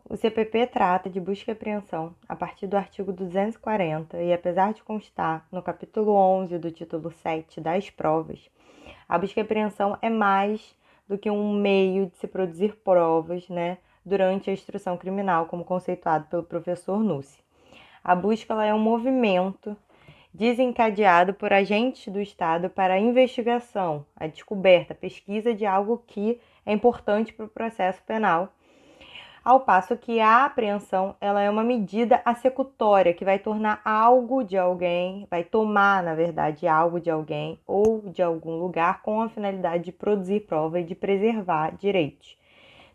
O CPP trata de busca e apreensão a partir do artigo 240 e, apesar de constar no capítulo 11 do título 7 das provas, a busca e apreensão é mais do que um meio de se produzir provas, durante a instrução criminal, como conceituado pelo professor Nusse. A busca é um movimento desencadeado por agentes do Estado para a investigação, a descoberta, a pesquisa de algo que é importante para o processo penal, ao passo que a apreensão ela é uma medida assecutória que vai tornar algo de alguém, vai tomar, na verdade, algo de alguém ou de algum lugar com a finalidade de produzir prova e de preservar direitos.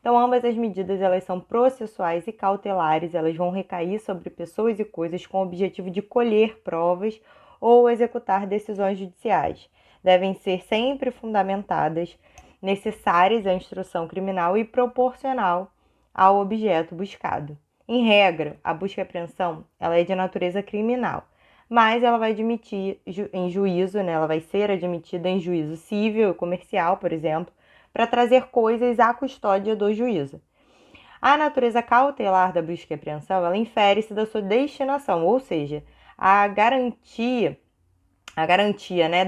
Então, ambas as medidas elas são processuais e cautelares, elas vão recair sobre pessoas e coisas com o objetivo de colher provas ou executar decisões judiciais. Devem ser sempre fundamentadas, necessárias à instrução criminal e proporcional ao objeto buscado. Em regra, a busca e apreensão ela é de natureza criminal, mas ela vai admitir em juízo, ela vai ser admitida em juízo civil e comercial, por exemplo, para trazer coisas à custódia do juízo. A natureza cautelar da busca e apreensão, ela infere-se da sua destinação, ou seja, a garantia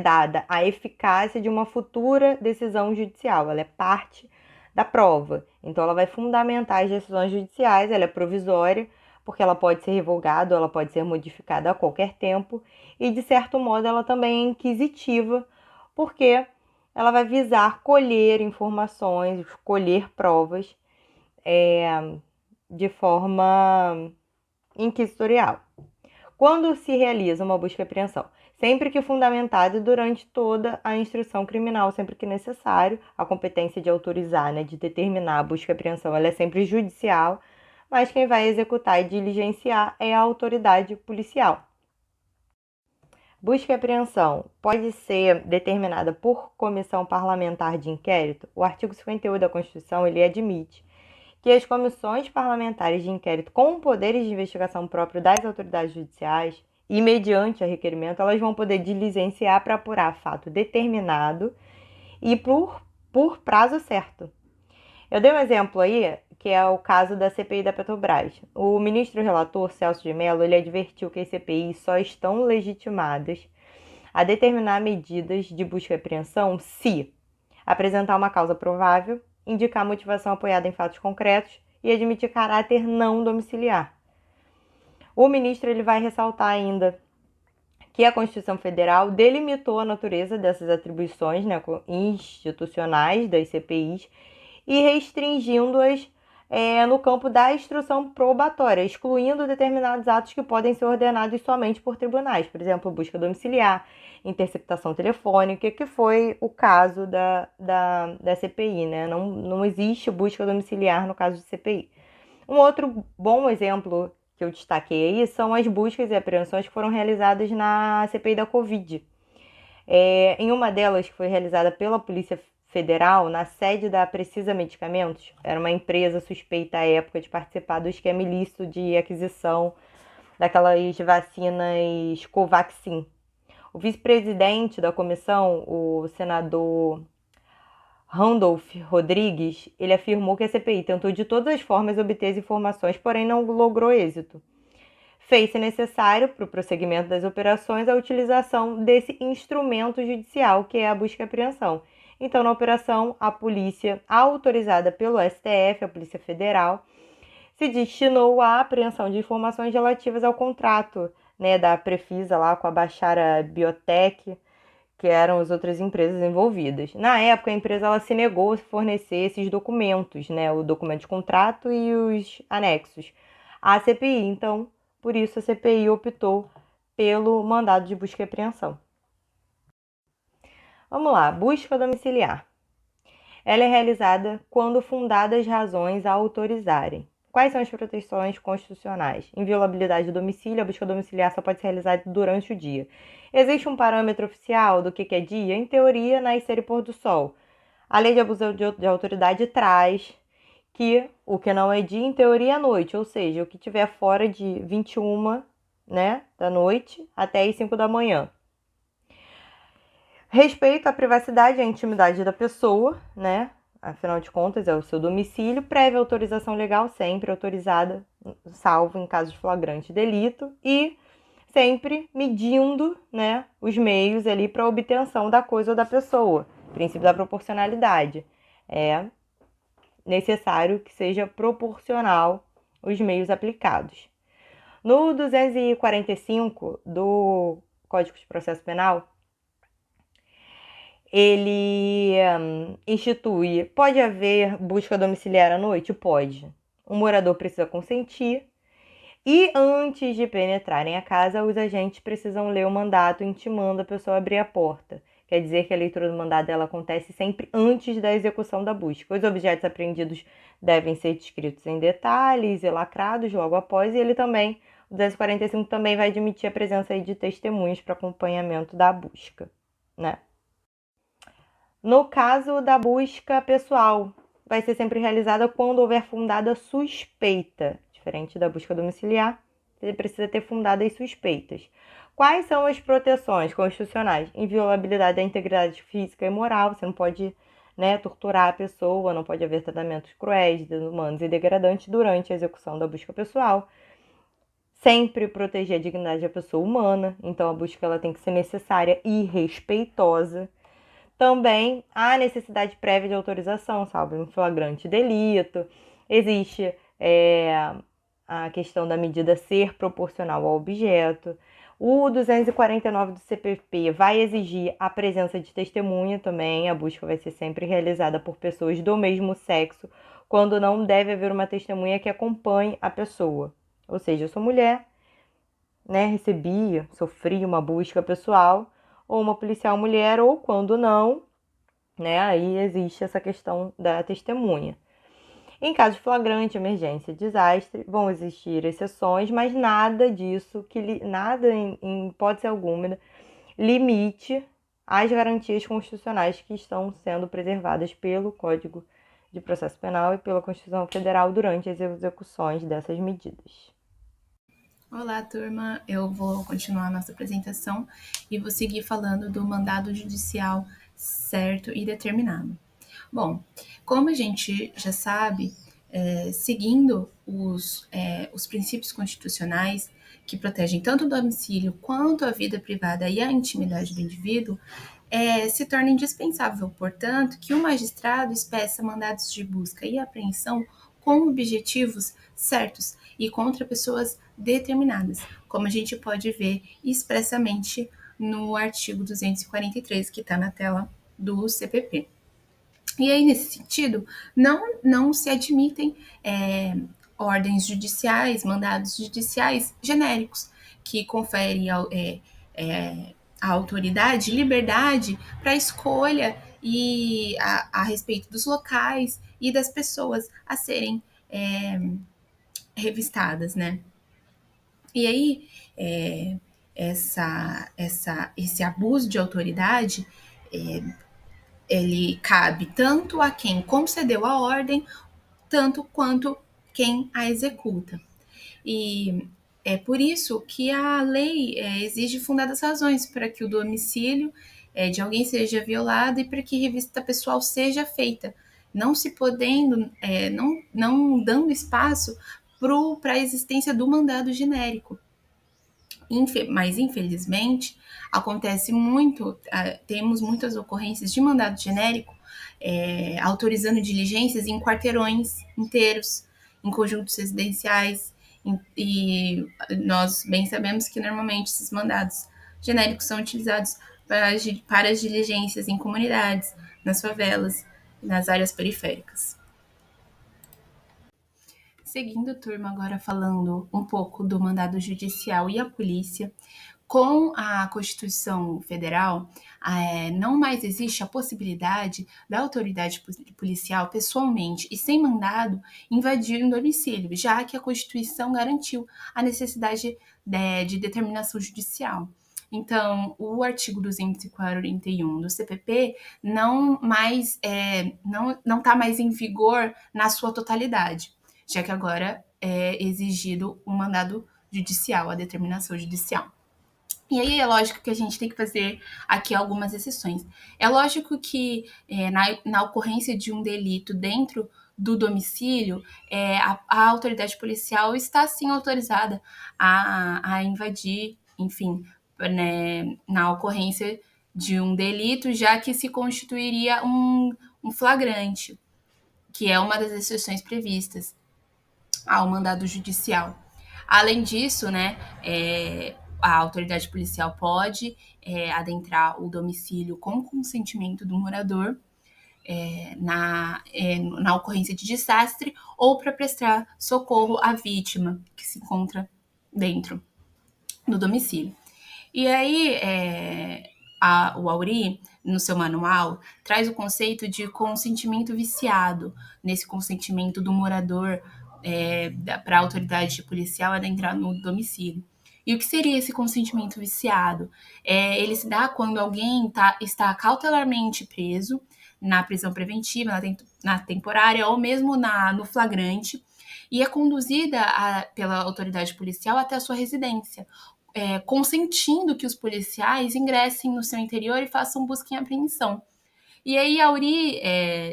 dada à eficácia de uma futura decisão judicial. Ela é parte da prova, então ela vai fundamentar as decisões judiciais, ela é provisória, porque ela pode ser revogada ou ela pode ser modificada a qualquer tempo, e de certo modo ela também é inquisitiva, porque ela vai visar colher informações, colher provas de forma inquisitorial. Quando se realiza uma busca e apreensão? Sempre que fundamentada durante toda a instrução criminal, sempre que necessário, a competência de autorizar, de determinar a busca e apreensão, ela é sempre judicial, mas quem vai executar e diligenciar é a autoridade policial. Busca e apreensão pode ser determinada por comissão parlamentar de inquérito. O artigo 58 da Constituição, ele admite que as comissões parlamentares de inquérito com poderes de investigação próprio das autoridades judiciais e mediante a requerimento, elas vão poder diligenciar para apurar fato determinado e por prazo certo. Eu dei um exemplo aí, que é o caso da CPI da Petrobras. O ministro relator, Celso de Mello, ele advertiu que as CPIs só estão legitimadas a determinar medidas de busca e apreensão se apresentar uma causa provável, indicar motivação apoiada em fatos concretos e admitir caráter não domiciliar. O ministro ele vai ressaltar ainda que a Constituição Federal delimitou a natureza dessas atribuições institucionais das CPIs e restringindo-as no campo da instrução probatória, excluindo determinados atos que podem ser ordenados somente por tribunais, por exemplo, busca domiciliar, interceptação telefônica, que foi o caso da CPI, Não existe busca domiciliar no caso de CPI. Um outro bom exemplo que eu destaquei aí são as buscas e apreensões que foram realizadas na CPI da Covid. Em uma delas, que foi realizada pela Polícia Federal, na sede da Precisa Medicamentos, era uma empresa suspeita à época de participar do esquema ilícito de aquisição daquelas vacinas Covaxin. O vice-presidente da comissão, o senador Randolph Rodrigues, ele afirmou que a CPI tentou de todas as formas obter as informações, porém não logrou êxito. Fez-se necessário, para o prosseguimento das operações, a utilização desse instrumento judicial, que é a busca e apreensão. Então, na operação, a polícia, autorizada pelo STF, a Polícia Federal, se destinou à apreensão de informações relativas ao contrato da Prefisa lá com a Bachara Biotech, que eram as outras empresas envolvidas. Na época, a empresa ela se negou a fornecer esses documentos, o documento de contrato e os anexos à CPI. Então, por isso, a CPI optou pelo mandado de busca e apreensão. Vamos lá, busca domiciliar. Ela é realizada quando fundadas razões a autorizarem. Quais são as proteções constitucionais? Inviolabilidade do domicílio, a busca domiciliar só pode ser realizada durante o dia. Existe um parâmetro oficial do que é dia? Em teoria, nascer e pôr do sol. A lei de abuso de autoridade traz que o que não é dia, em teoria, é noite, ou seja, o que tiver fora de 21, da noite até as 5 da manhã. Respeito à privacidade e à intimidade da pessoa, afinal de contas, é o seu domicílio, prévia autorização legal, sempre autorizada, salvo em caso de flagrante delito, e sempre medindo, né, os meios ali para obtenção da coisa ou da pessoa. Princípio da proporcionalidade. É necessário que seja proporcional os meios aplicados. No 245 do Código de Processo Penal, ele institui: pode haver busca domiciliar à noite? Pode. O morador precisa consentir. E antes de penetrarem a casa, os agentes precisam ler o mandato intimando a pessoa a abrir a porta. Quer dizer que a leitura do mandado ela acontece sempre antes da execução da busca. Os objetos apreendidos devem ser descritos em detalhes e lacrados logo após, e ele também, o 245 também vai admitir a presença aí de testemunhas para acompanhamento da busca, né? No caso da busca pessoal, vai ser sempre realizada quando houver fundada suspeita. Diferente da busca domiciliar, você precisa ter fundadas suspeitas. Quais são as proteções constitucionais? Inviolabilidade da integridade física e moral. Você não pode, né, torturar a pessoa, não pode haver tratamentos cruéis, desumanos e degradantes durante a execução da busca pessoal. Sempre proteger a dignidade da pessoa humana. Então, a busca ela tem que ser necessária e respeitosa. Também há necessidade prévia de autorização, salvo um flagrante delito. Existe a questão da medida ser proporcional ao objeto. O 249 do CPP vai exigir a presença de testemunha também. A busca vai ser sempre realizada por pessoas do mesmo sexo, quando não deve haver uma testemunha que acompanhe a pessoa. Ou seja, eu sou mulher, né, sofri uma busca pessoal, ou uma policial mulher, ou quando não, né, aí existe essa questão da testemunha. Em caso de flagrante, emergência, desastre, vão existir exceções, mas nada disso, nada em hipótese alguma, limite as garantias constitucionais que estão sendo preservadas pelo Código de Processo Penal e pela Constituição Federal durante as execuções dessas medidas. Olá, turma. Eu vou continuar a nossa apresentação e vou seguir falando do mandado judicial certo e determinado. Bom, como a gente já sabe, seguindo os princípios constitucionais que protegem tanto o domicílio quanto a vida privada e a intimidade do indivíduo, se torna indispensável, portanto, que o magistrado expeça mandados de busca e apreensão com objetivos certos e contra pessoas determinadas, como a gente pode ver expressamente no artigo 243, que está na tela do CPP. E aí, nesse sentido, não se admitem ordens judiciais, mandados judiciais genéricos, que conferem a autoridade liberdade para a escolha e a respeito dos locais e das pessoas a serem revistadas, né? E aí, esse abuso de autoridade, ele cabe tanto a quem concedeu a ordem, tanto quanto quem a executa. E é por isso que a lei exige fundadas razões para que o domicílio de alguém seja violado e para que revista pessoal seja feita, não se podendo, não dando espaço para a existência do mandado genérico. Mas infelizmente acontece muito, temos muitas ocorrências de mandado genérico autorizando diligências em quarteirões inteiros, em conjuntos residenciais, e nós bem sabemos que normalmente esses mandados genéricos são utilizados para as diligências em comunidades, nas favelas, nas áreas periféricas. Seguindo, turma, agora falando um pouco do mandado judicial e a polícia. Com a Constituição Federal, não mais existe a possibilidade da autoridade policial, pessoalmente e sem mandado, invadir um domicílio, já que a Constituição garantiu a necessidade de determinação judicial. Então, o artigo 241 do CPP não está mais em vigor na sua totalidade, já que agora é exigido um mandado judicial, a determinação judicial. E aí é lógico que a gente tem que fazer aqui algumas exceções. É lógico que na ocorrência de um delito dentro do domicílio, a autoridade policial está sim autorizada a invadir, enfim, né, na ocorrência de um delito, já que se constituiria um flagrante, que é uma das exceções previstas ao mandado judicial. Além disso, né, a autoridade policial pode adentrar o domicílio com consentimento do morador na ocorrência de desastre ou para prestar socorro à vítima que se encontra dentro do domicílio. E aí, o Auri, no seu manual, traz o conceito de consentimento viciado, nesse consentimento do morador para a autoridade policial adentrar no domicílio. E o que seria esse consentimento viciado? Ele se dá quando alguém está cautelarmente preso na prisão preventiva, na temporária ou mesmo no flagrante, e é conduzida pela autoridade policial até a sua residência, consentindo que os policiais ingressem no seu interior e façam busca e apreensão. E aí Auri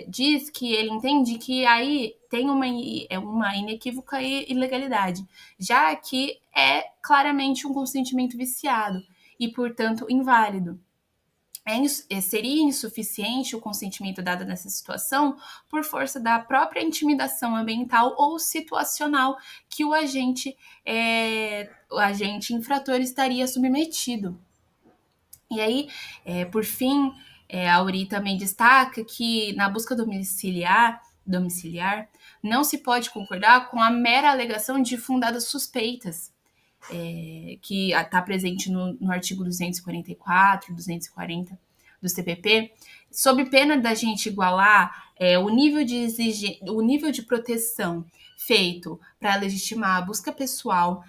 diz que ele entende que aí tem uma inequívoca ilegalidade, já que é claramente um consentimento viciado e, portanto, inválido. Seria insuficiente o consentimento dado nessa situação por força da própria intimidação ambiental ou situacional que o agente infrator estaria submetido. E aí, por fim, a Auri também destaca que na busca domiciliar não se pode concordar com a mera alegação de fundadas suspeitas, que está presente no artigo 244, 240 do CPP, sob pena da gente igualar o nível de proteção feito para legitimar a busca pessoal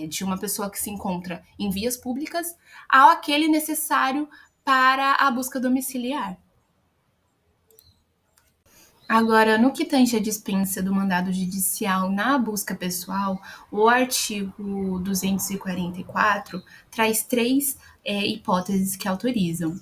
de uma pessoa que se encontra em vias públicas ao aquele necessário para a busca domiciliar. Agora, no que tange a dispensa do mandado judicial na busca pessoal, o artigo 244 traz três hipóteses que autorizam.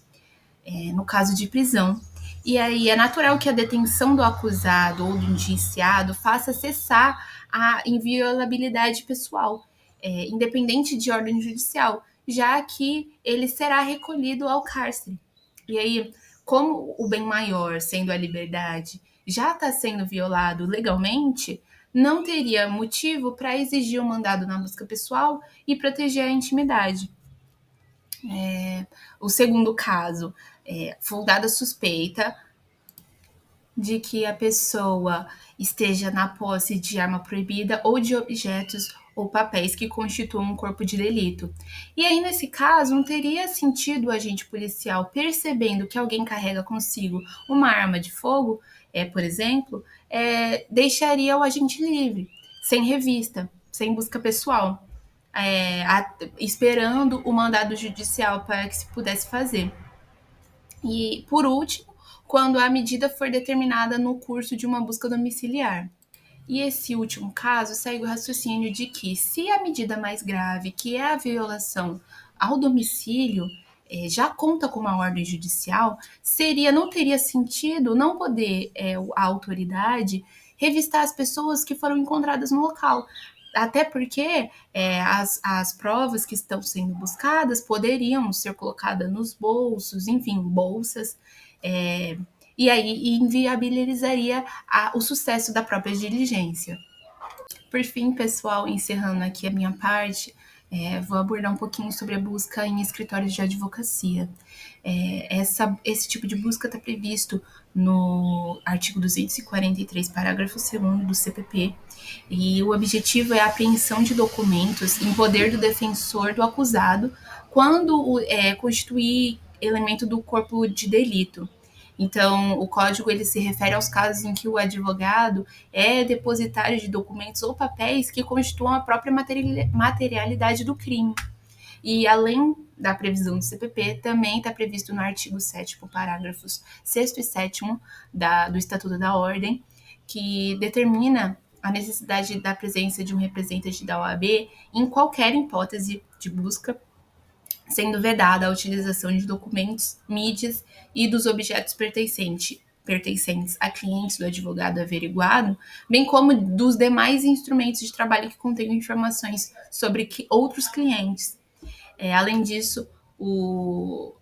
No caso de prisão. E aí é natural que a detenção do acusado ou do indiciado faça cessar a inviolabilidade pessoal, independente de ordem judicial, já que ele será recolhido ao cárcere. E aí, como o bem maior, sendo a liberdade, já está sendo violado legalmente, não teria motivo para exigir o mandado na busca pessoal e proteger a intimidade. O segundo caso, fundada suspeita de que a pessoa esteja na posse de arma proibida ou de objetos ou papéis que constituam um corpo de delito. E aí, nesse caso, não teria sentido o agente policial, percebendo que alguém carrega consigo uma arma de fogo, por exemplo, deixaria o agente livre, sem revista, sem busca pessoal, esperando o mandado judicial para que se pudesse fazer. E, por último, quando a medida for determinada no curso de uma busca domiciliar. E esse último caso segue o raciocínio de que, se a medida mais grave, que é a violação ao domicílio, já conta com uma ordem judicial, não teria sentido não poder a autoridade revistar as pessoas que foram encontradas no local. Até porque as provas que estão sendo buscadas poderiam ser colocadas nos bolsos, enfim, bolsas, e aí inviabilizaria o sucesso da própria diligência. Por fim, pessoal, encerrando aqui a minha parte, vou abordar um pouquinho sobre a busca em escritórios de advocacia. Esse tipo de busca está previsto no artigo 243, parágrafo 2º do CPP, e o objetivo é a apreensão de documentos em poder do defensor do acusado quando constituir elemento do corpo de delito. Então, o código ele se refere aos casos em que o advogado é depositário de documentos ou papéis que constituam a própria materialidade do crime. E, além da previsão do CPP, também está previsto no artigo 7º, parágrafos 6º e 7º do Estatuto da Ordem, que determina a necessidade da presença de um representante da OAB em qualquer hipótese de busca sendo vedada a utilização de documentos, mídias e dos objetos pertencentes a clientes do advogado averiguado, bem como dos demais instrumentos de trabalho que contenham informações sobre outros clientes. Além disso, o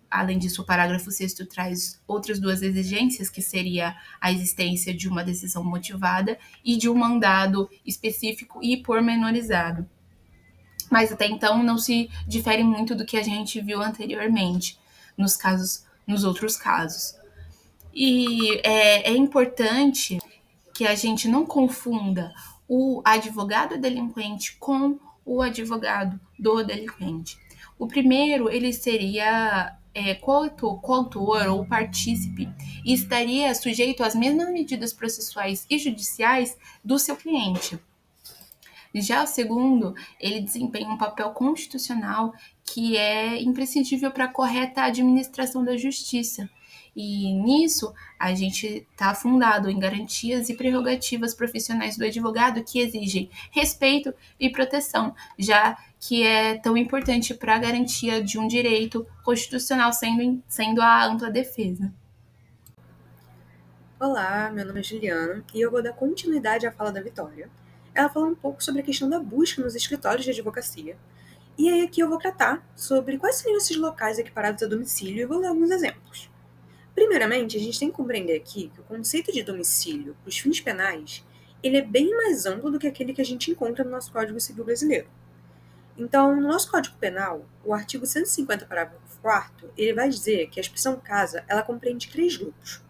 parágrafo 6º traz outras duas exigências, que seria a existência de uma decisão motivada e de um mandado específico e pormenorizado. Mas até então não se difere muito do que a gente viu anteriormente nos outros casos. E é importante que a gente não confunda o advogado delinquente com o advogado do delinquente. O primeiro, ele seria coautor ou partícipe e estaria sujeito às mesmas medidas processuais e judiciais do seu cliente. Já o segundo, ele desempenha um papel constitucional que é imprescindível para a correta administração da justiça. E nisso, a gente está fundado em garantias e prerrogativas profissionais do advogado que exigem respeito e proteção, já que é tão importante para a garantia de um direito constitucional, sendo a ampla defesa. Olá, meu nome é Juliana e eu vou dar continuidade à fala da Vitória. Ela falou um pouco sobre a questão da busca nos escritórios de advocacia. E aí aqui eu vou tratar sobre quais seriam esses locais equiparados a domicílio e vou dar alguns exemplos. Primeiramente, a gente tem que compreender aqui que o conceito de domicílio para os fins penais ele é bem mais amplo do que aquele que a gente encontra no nosso Código Civil brasileiro. Então, no nosso Código Penal, o artigo 150, parágrafo 4º, ele vai dizer que a expressão casa ela compreende 3 grupos.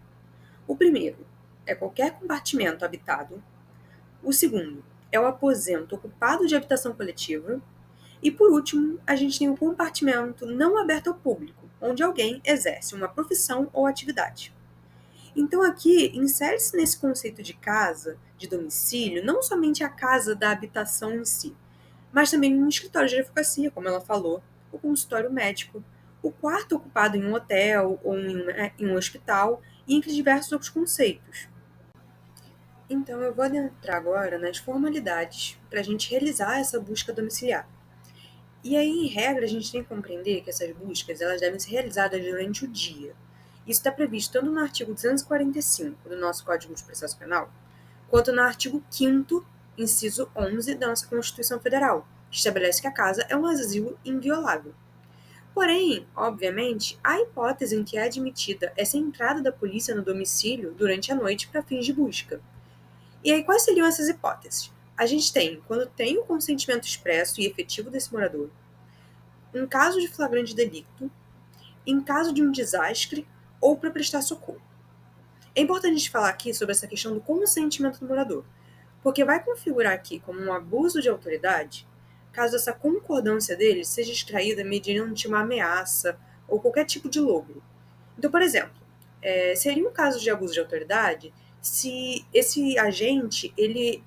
O primeiro é qualquer compartimento habitado. O segundo é o aposento ocupado de habitação coletiva. E por último, a gente tem o compartimento não aberto ao público, onde alguém exerce uma profissão ou atividade. Então aqui insere-se nesse conceito de casa, de domicílio, não somente a casa da habitação em si, mas também um escritório de advocacia, como ela falou, o consultório médico, o quarto ocupado em um hotel ou em um hospital, e entre diversos outros conceitos. Então eu vou adentrar agora nas formalidades para a gente realizar essa busca domiciliar. E aí, em regra, a gente tem que compreender que essas buscas elas devem ser realizadas durante o dia. Isso está previsto tanto no artigo 245 do nosso Código de Processo Penal, quanto no artigo 5º, inciso 11 da nossa Constituição Federal, que estabelece que a casa é um asilo inviolável. Porém, obviamente, há hipótese em que é admitida essa entrada da polícia no domicílio durante a noite para fins de busca. E aí, quais seriam essas hipóteses? A gente tem, quando tem o consentimento expresso e efetivo desse morador, em caso de flagrante delito, em caso de um desastre ou para prestar socorro. É importante a gente falar aqui sobre essa questão do consentimento do morador, porque vai configurar aqui como um abuso de autoridade caso essa concordância dele seja extraída mediante uma ameaça ou qualquer tipo de logro. Então, por exemplo, seria um caso de abuso de autoridade se esse agente ele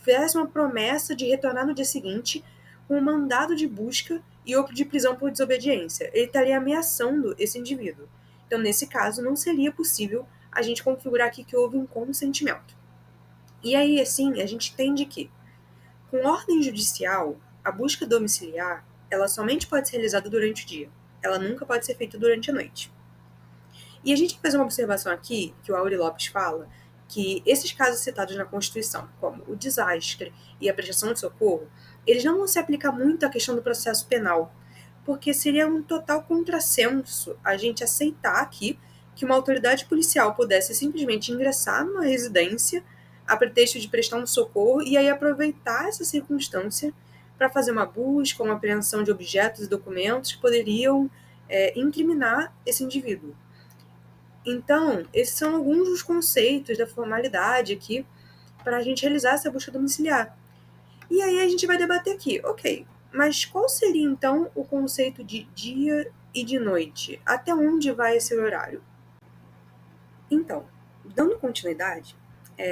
fizesse uma promessa de retornar no dia seguinte com um mandado de busca e outro de prisão por desobediência. Ele estaria ameaçando esse indivíduo. Então, nesse caso, não seria possível a gente configurar aqui que houve um consentimento. E aí, assim, a gente entende que, com ordem judicial, a busca domiciliar, ela somente pode ser realizada durante o dia. Ela nunca pode ser feita durante a noite. E a gente tem que fazer uma observação aqui, que o Auri Lopes fala, que esses casos citados na Constituição, como o desastre e a prestação de socorro, eles não vão se aplicar muito à questão do processo penal, porque seria um total contrassenso a gente aceitar aqui que uma autoridade policial pudesse simplesmente ingressar numa residência a pretexto de prestar um socorro e aí aproveitar essa circunstância para fazer uma busca, uma apreensão de objetos e documentos que poderiam incriminar esse indivíduo. Então, esses são alguns dos conceitos da formalidade aqui para a gente realizar essa busca domiciliar. E aí a gente vai debater aqui, ok, mas qual seria então o conceito de dia e de noite? Até onde vai esse horário? Então, dando continuidade,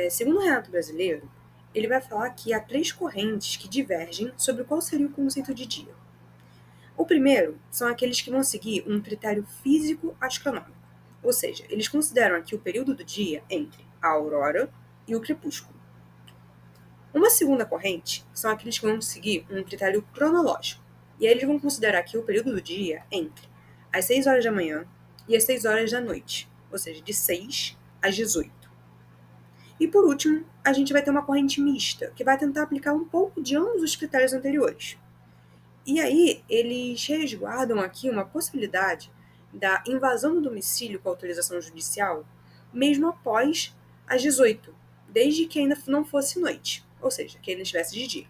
segundo o Renato Brasileiro, ele vai falar que há 3 correntes que divergem sobre qual seria o conceito de dia. O primeiro são aqueles que vão seguir um critério físico-astronômico, ou seja, eles consideram aqui o período do dia entre a aurora e o crepúsculo. Uma segunda corrente são aqueles que vão seguir um critério cronológico, E aí eles vão considerar aqui o período do dia entre as 6 horas da manhã e as 6 horas da noite, ou seja, de 6 às 18. E por último, a gente vai ter uma corrente mista, que vai tentar aplicar um pouco de ambos os critérios anteriores. E aí, eles resguardam aqui uma possibilidade da invasão do domicílio com autorização judicial, mesmo após as 18, desde que ainda não fosse noite, ou seja, que ainda estivesse de dia.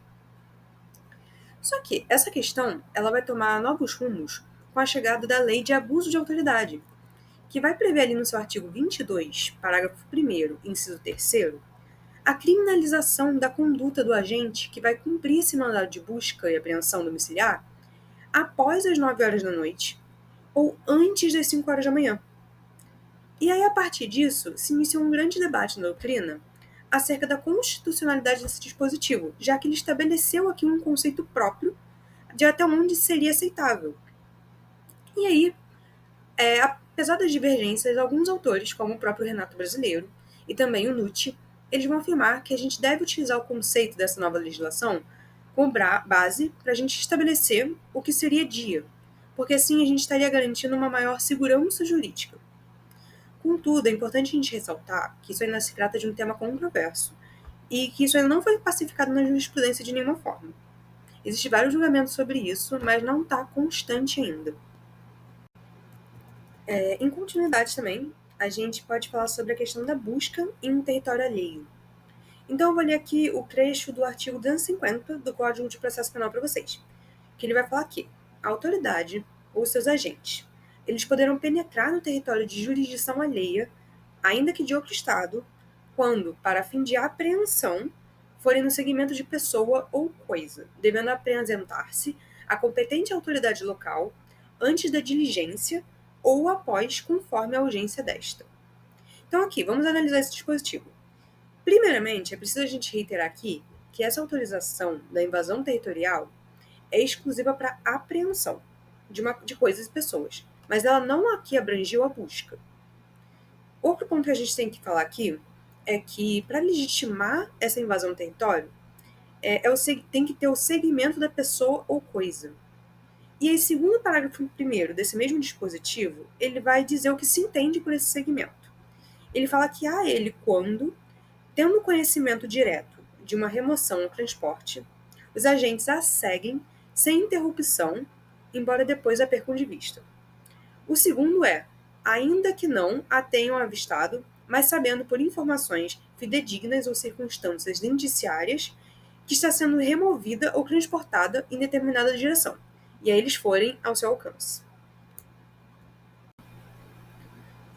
Só que essa questão ela vai tomar novos rumos com a chegada da Lei de Abuso de Autoridade, que vai prever ali no seu artigo 22, parágrafo 1º, inciso 3º, a criminalização da conduta do agente que vai cumprir esse mandado de busca e apreensão domiciliar após as 9 horas da noite ou antes das 5 horas da manhã. E aí, a partir disso, se inicia um grande debate na doutrina acerca da constitucionalidade desse dispositivo, já que ele estabeleceu aqui um conceito próprio de até onde seria aceitável. E aí, apesar das divergências, alguns autores, como o próprio Renato Brasileiro e também o Nucci, eles vão afirmar que a gente deve utilizar o conceito dessa nova legislação como base para a gente estabelecer o que seria dia, porque assim a gente estaria garantindo uma maior segurança jurídica. Contudo, é importante a gente ressaltar que isso ainda se trata de um tema controverso e que isso ainda não foi pacificado na jurisprudência de nenhuma forma. Existem vários julgamentos sobre isso, mas não está constante ainda. Em continuidade também, a gente pode falar sobre a questão da busca em um território alheio. Então eu vou ler aqui o trecho do artigo 250 do Código de Processo Penal para vocês, que ele vai falar que a autoridade ou seus agentes, eles poderão penetrar no território de jurisdição alheia, ainda que de outro estado, quando, para fim de apreensão, forem no segmento de pessoa ou coisa, devendo apresentar-se à competente autoridade local antes da diligência ou após, conforme a urgência desta. Então aqui, vamos analisar esse dispositivo. Primeiramente, é preciso a gente reiterar aqui que essa autorização da invasão territorial é exclusiva para apreensão de coisas e pessoas, mas ela não aqui abrangiu a busca. Outro ponto que a gente tem que falar aqui é que, para legitimar essa invasão do território, tem que ter o segmento da pessoa ou coisa. E aí, segundo o parágrafo 1º desse mesmo dispositivo, ele vai dizer o que se entende por esse segmento. Ele fala que há ele quando, tendo conhecimento direto de uma remoção ou transporte, os agentes a seguem sem interrupção, embora depois a percam de vista. O segundo ainda que não a tenham avistado, mas sabendo por informações fidedignas ou circunstâncias indiciárias que está sendo removida ou transportada em determinada direção, e aí eles forem ao seu alcance.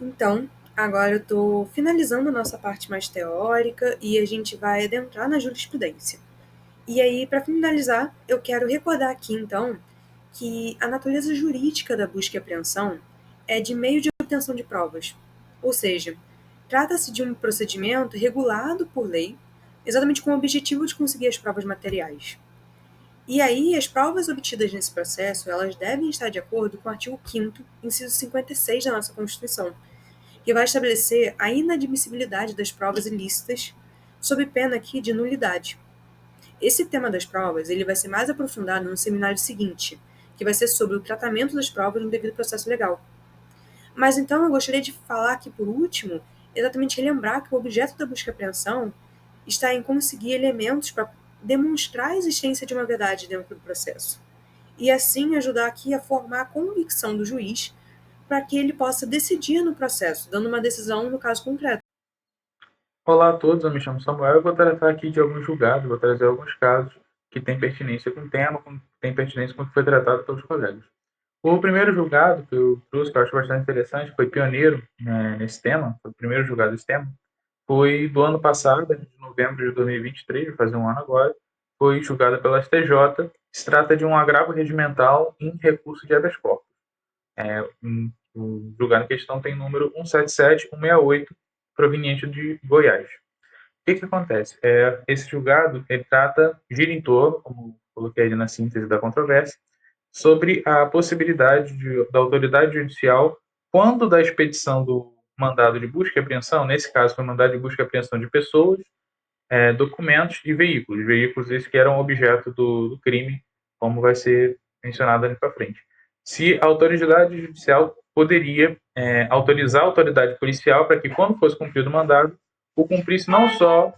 Então, agora eu estou finalizando a nossa parte mais teórica e a gente vai adentrar na jurisprudência. E aí, para finalizar, eu quero recordar aqui, então, que a natureza jurídica da busca e apreensão é de meio de obtenção de provas, ou seja, trata-se de um procedimento regulado por lei, exatamente com o objetivo de conseguir as provas materiais. E aí, as provas obtidas nesse processo, elas devem estar de acordo com o artigo 5º, inciso 56 da nossa Constituição, que vai estabelecer a inadmissibilidade das provas ilícitas, sob pena aqui de nulidade. Esse tema das provas ele vai ser mais aprofundado no seminário seguinte, que vai ser sobre o tratamento das provas no devido processo legal. Mas então eu gostaria de falar aqui por último, exatamente relembrar que o objeto da busca e apreensão está em conseguir elementos para demonstrar a existência de uma verdade dentro do processo. E assim ajudar aqui a formar a convicção do juiz para que ele possa decidir no processo, dando uma decisão no caso concreto. Olá a todos, eu me chamo Samuel e vou tratar aqui de alguns julgados, vou trazer alguns casos que têm pertinência com o tema, têm pertinência com o que foi tratado pelos colegas. O primeiro julgado que eu trouxe, que eu acho bastante interessante, foi pioneiro nesse tema, foi o primeiro julgado desse tema, foi do ano passado, de novembro de 2023, vai fazer um ano agora, foi julgada pela STJ. Se trata de um agravo regimental em recurso de habeas corpus. O julgado em questão tem número 177168, proveniente de Goiás. O que acontece? Esse julgado ele gira em torno, como coloquei ali na síntese da controvérsia, sobre a possibilidade da autoridade judicial, quando da expedição do mandado de busca e apreensão, nesse caso foi mandado de busca e apreensão de pessoas, documentos e veículos esses que eram objeto do crime, como vai ser mencionado ali para frente. Se a autoridade judicial poderia autorizar a autoridade policial para que, quando fosse cumprido o mandado, o cumprisse não só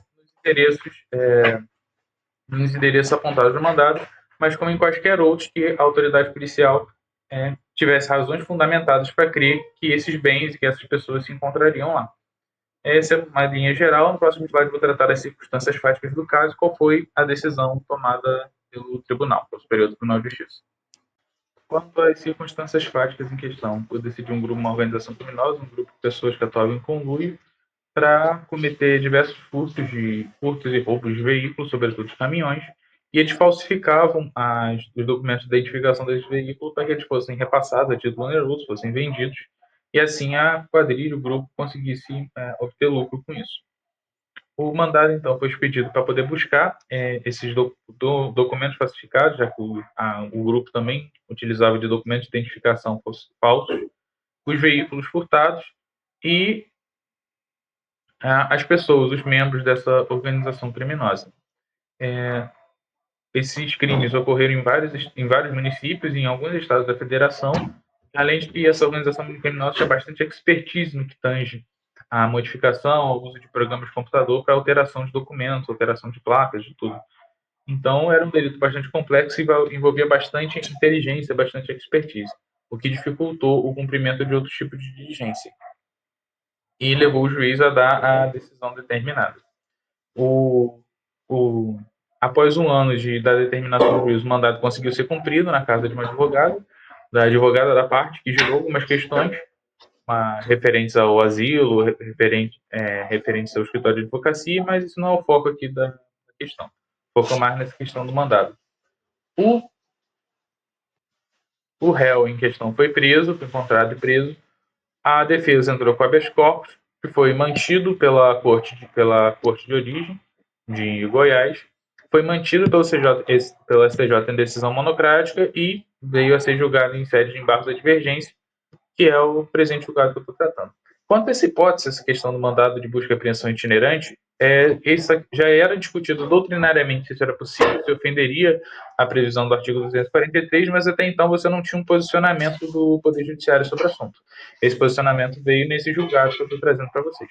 nos endereços apontados no mandado, mas como em quaisquer outros que a autoridade policial tivesse razões fundamentadas para crer que esses bens e que essas pessoas se encontrariam lá. Essa é uma linha geral. No próximo slide vou tratar das circunstâncias fáticas do caso, qual foi a decisão tomada pelo tribunal, pelo Superior Tribunal de Justiça. Quanto às circunstâncias fáticas em questão, eu decidi um grupo, uma organização criminosa, um grupo de pessoas que atuavam em conluio para cometer diversos furtos e roubos de veículos, sobretudo de caminhões, e eles falsificavam os documentos de identificação desses veículos para que eles fossem repassados a título oneroso, fossem vendidos, e assim a quadrilha, o grupo, conseguisse obter lucro com isso. O mandado, então, foi expedido para poder buscar esses documentos falsificados, já que o grupo também utilizava de documentos de identificação falsos, os veículos furtados e as pessoas, os membros dessa organização criminosa. Esses crimes ocorreram em vários municípios e em alguns estados da federação, além de que essa organização criminosa tinha bastante expertise no que tange a modificação, ao uso de programas de computador para alteração de documentos, alteração de placas, de tudo. Então, era um delito bastante complexo e envolvia bastante inteligência, bastante expertise, o que dificultou o cumprimento de outros tipos de diligência e levou o juiz a dar a decisão determinada. Após um ano da determinação do juiz, o mandado conseguiu ser cumprido na casa de uma advogada, da advogada da parte, que gerou algumas questões referentes ao asilo, referentes ao escritório de advocacia, mas isso não é o foco aqui da questão. Foco mais nessa questão do mandado. O réu em questão foi preso, foi encontrado e preso. A defesa entrou com habeas corpus, que foi mantido pela corte de origem de Goiás, foi mantido pelo STJ em decisão monocrática e veio a ser julgado em sede de embargos da divergência, que é o presente julgado que eu estou tratando. Quanto a essa hipótese, essa questão do mandado de busca e apreensão itinerante, isso já era discutido doutrinariamente se isso era possível, se ofenderia a previsão do artigo 243, mas até então você não tinha um posicionamento do Poder Judiciário sobre o assunto. Esse posicionamento veio nesse julgado que eu estou trazendo para vocês.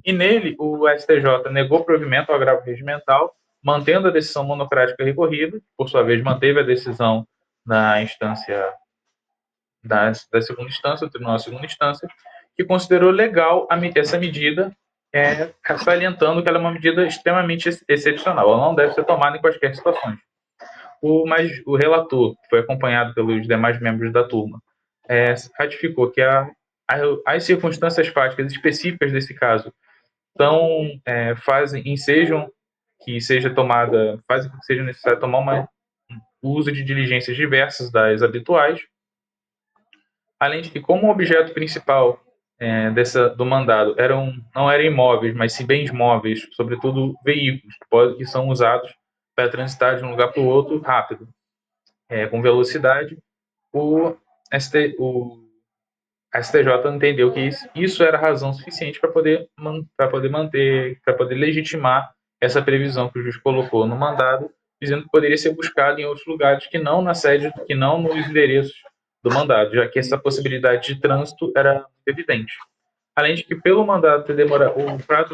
E nele, o STJ negou provimento ao agravo regimental, mantendo a decisão monocrática recorrida, por sua vez manteve a decisão na instância da segunda instância, o Tribunal de Segunda Instância, que considerou legal essa medida, salientando que ela é uma medida extremamente excepcional. Ela não deve ser tomada em quaisquer situações. Mas o relator, que foi acompanhado pelos demais membros da turma, ratificou que as circunstâncias fáticas específicas desse caso fazem que seja necessário tomar o uso de diligências diversas das habituais, além de que, como o objeto principal do mandado não eram imóveis, mas sim bens móveis, sobretudo veículos, que são usados para transitar de um lugar para o outro rápido, com velocidade, o STJ entendeu que isso era razão suficiente para poder legitimar essa previsão que o juiz colocou no mandado, dizendo que poderia ser buscado em outros lugares que não na sede, que não nos endereços do mandado, já que essa possibilidade de trânsito era evidente. Além de que, o prazo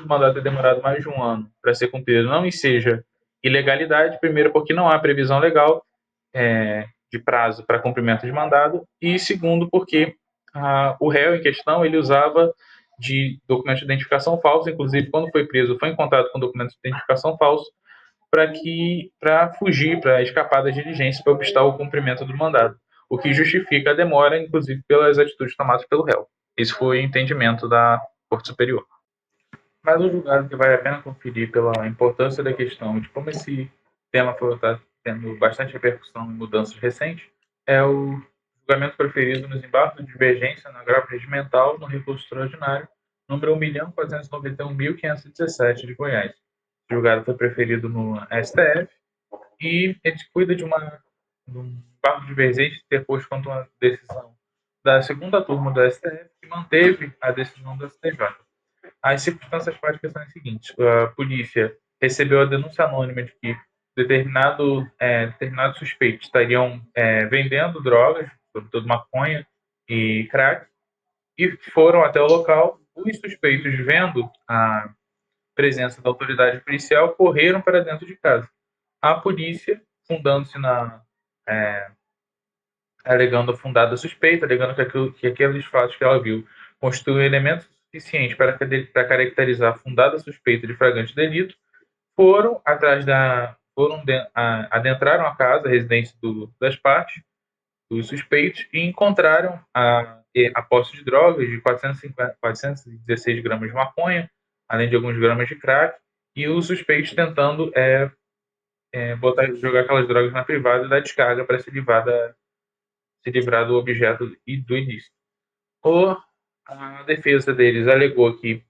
do mandado ter demorado mais de um ano para ser cumprido não seja ilegalidade, primeiro porque não há previsão legal de prazo para cumprimento de mandado, e segundo porque o réu em questão ele usava de documentos de identificação falsos, inclusive quando foi preso foi encontrado com documentos de identificação falsos para fugir, para escapar das diligências, para obstar o cumprimento do mandado, o que justifica a demora, inclusive pelas atitudes tomadas pelo réu. Esse foi o entendimento da Corte Superior. Mas o julgado que vale a pena conferir pela importância da questão de como esse tema está tendo bastante repercussão em mudanças recentes é o julgamento proferido nos embargos de divergência no agravo regimental no recurso extraordinário número 1.491.517 de Goiás. O julgado foi preferido no STF e ele cuida de um embargo de divergência interposto contra uma decisão da segunda turma do STF que manteve a decisão do STJ. As circunstâncias práticas são as seguintes: a polícia recebeu a denúncia anônima de que determinados suspeitos estariam vendendo drogas, sobretudo maconha e crack, e foram até o local. Os suspeitos, vendo a presença da autoridade policial, correram para dentro de casa. A polícia, fundando-se alegando a fundada suspeita, alegando que aqueles fatos que ela viu constituem elementos suficientes para caracterizar a fundada suspeita de flagrante delito, adentraram a casa, a residência das partes, dos suspeitos, e encontraram a posse de drogas de 416 gramas de maconha, além de alguns gramas de crack, e os suspeitos tentando jogar aquelas drogas na privada e dar descarga para se livrar do objeto e do ilícito. A defesa deles alegou que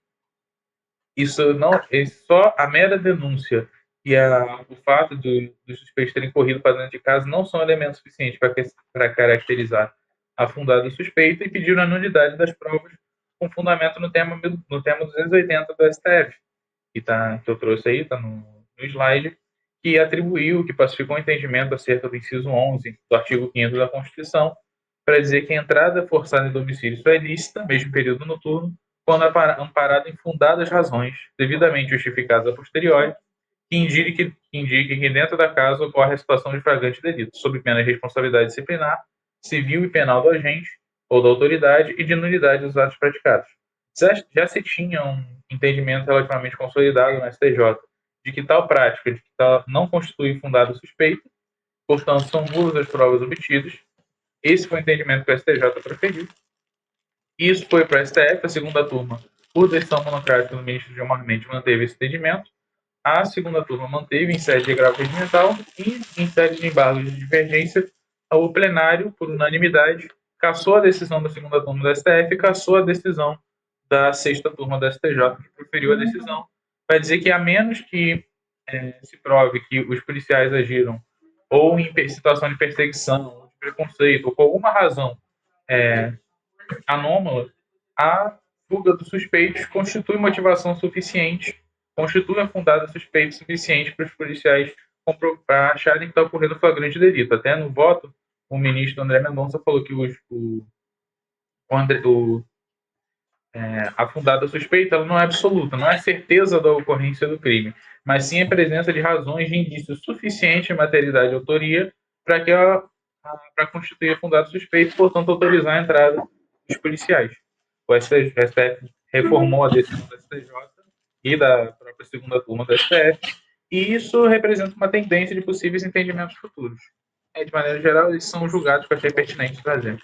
isso não é só a mera denúncia e o fato dos suspeitos terem corrido para dentro de casa não são elementos suficientes para caracterizar a fundada suspeita, e pediram a nulidade das provas com fundamento no tema 280 do STF, que eu trouxe aí, está no slide, que pacificou o entendimento acerca do inciso 11 do artigo 5º da Constituição, para dizer que a entrada forçada em domicílio só é lícita, mesmo em período noturno, quando amparada em fundadas razões, devidamente justificadas a posteriori, que indique que dentro da casa ocorre a situação de flagrante delito, sob pena de responsabilidade disciplinar, civil e penal do agente ou da autoridade e de nulidade dos atos praticados. Já se tinha um entendimento relativamente consolidado no STJ de que tal prática não constitui fundado suspeito, portanto, são nulas as provas obtidas. Esse foi o entendimento que o STJ preferiu. Isso foi para o STF, a segunda turma, por decisão monocrática do ministro Gilmar Mendes, manteve esse entendimento. A segunda turma manteve em sede de agravo regimental e em sede de embargo de divergência, o plenário, por unanimidade, cassou a decisão da segunda turma do STF e cassou a decisão da sexta turma do STJ, que proferiu a decisão, para dizer que, a menos que se prove que os policiais agiram ou em situação de perseguição, de preconceito, ou por alguma razão anômala, a fuga dos suspeitos constitui motivação suficiente, constitui a fundada suspeita suficiente para os policiais para acharem que está ocorrendo flagrante delito. Até no voto, o ministro André Mendonça falou que a fundada suspeita ela não é absoluta, não é certeza da ocorrência do crime, mas sim a presença de razões de indício suficiente em materialidade e autoria para constituir a fundada suspeita e, portanto, autorizar a entrada dos policiais. O STF reformou a decisão do STJ e da própria segunda turma do STF, e isso representa uma tendência de possíveis entendimentos futuros. De maneira geral, eles são julgados que eu achei pertinente trazer.